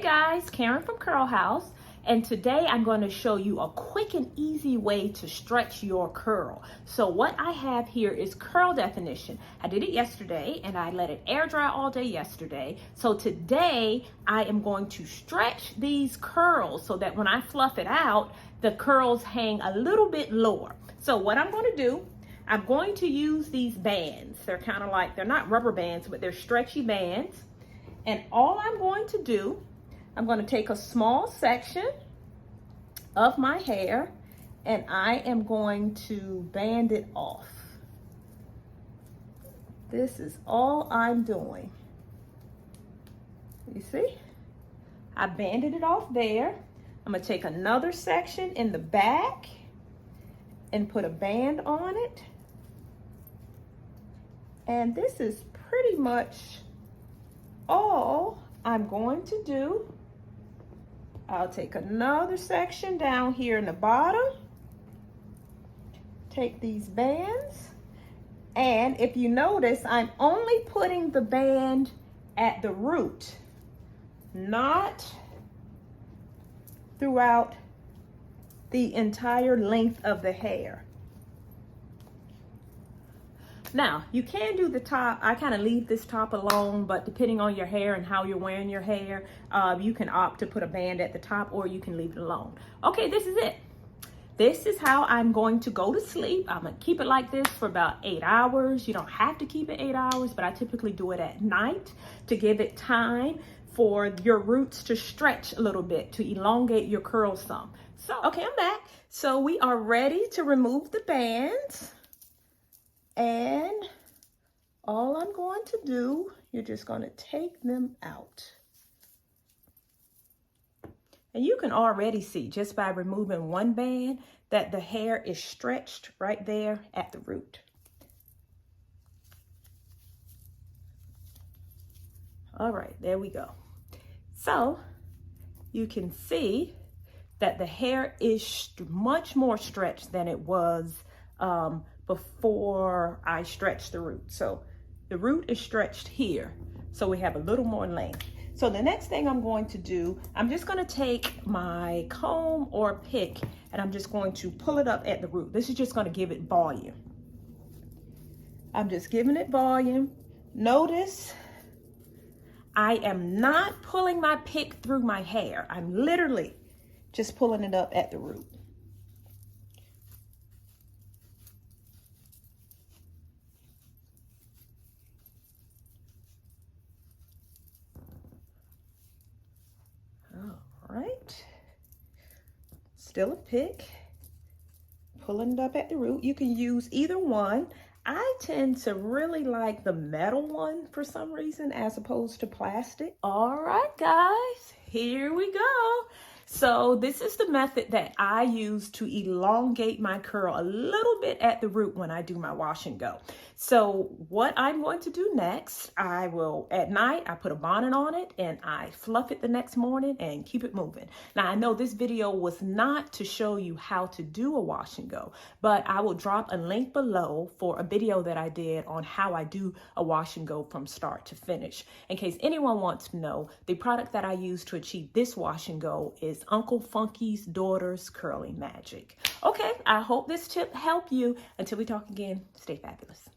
Hey guys, Karen from Curlhouse, and today I'm going to show you a quick and easy way to stretch your curl. So what I have here is curl definition. I did it yesterday and I let it air dry all day yesterday. So today I am going to stretch these curls so that when I fluff it out, the curls hang a little bit lower. So what I'm going to do, I'm going to use these bands. They're kind of like, they're not rubber bands, but they're stretchy bands. And all I'm going to do, I'm going to take a small section of my hair and I am going to band it off. This is all I'm doing. You see? I banded it off there. I'm going to take another section in the back and put a band on it. And this is pretty much all I'm going to do. I'll take another section down here in the bottom, take these bands, and if you notice, I'm only putting the band at the root, not throughout the entire length of the hair. Now, you can do the top. I kind of leave this top alone, but depending on your hair and how you're wearing your hair, you can opt to put a band at the top or you can leave it alone. Okay, this is it. This is how I'm going to go to sleep. I'm going to keep it like this for about 8 hours. You don't have to keep it 8 hours, but I typically do it at night to give it time for your roots to stretch a little bit, to elongate your curls some. So, okay, I'm back. So we are ready to remove the bands. And all I'm going to do, you're just going to take them out. And you can already see just by removing one band that the hair is stretched right there at the root. All right, there we go. So you can see that the hair is much more stretched than it was before I stretched the root. So the root is stretched here, so we have a little more length. So the next thing I'm going to do, I'm just going to take my comb or pick and I'm just going to pull it up at the root. This is just going to give it volume. I'm just giving it volume. Notice I am not pulling my pick through my hair. I'm literally just pulling it up at the root. Right, still a pick, pulling it up at the root. You can use either one. I tend to really like the metal one for some reason as opposed to plastic. All right, guys, here we go. So this is the method that I use to elongate my curl a little bit at the root when I do my wash and go. So what I'm going to do next, I will, at night, I put a bonnet on it and I fluff it the next morning and keep it moving. Now I know this video was not to show you how to do a wash and go, but I will drop a link below for a video that I did on how I do a wash and go from start to finish. In case anyone wants to know, the product that I use to achieve this wash and go is Uncle Funky's Daughter's Curling Magic. Okay, I hope this tip helped you. Until we talk again, stay fabulous.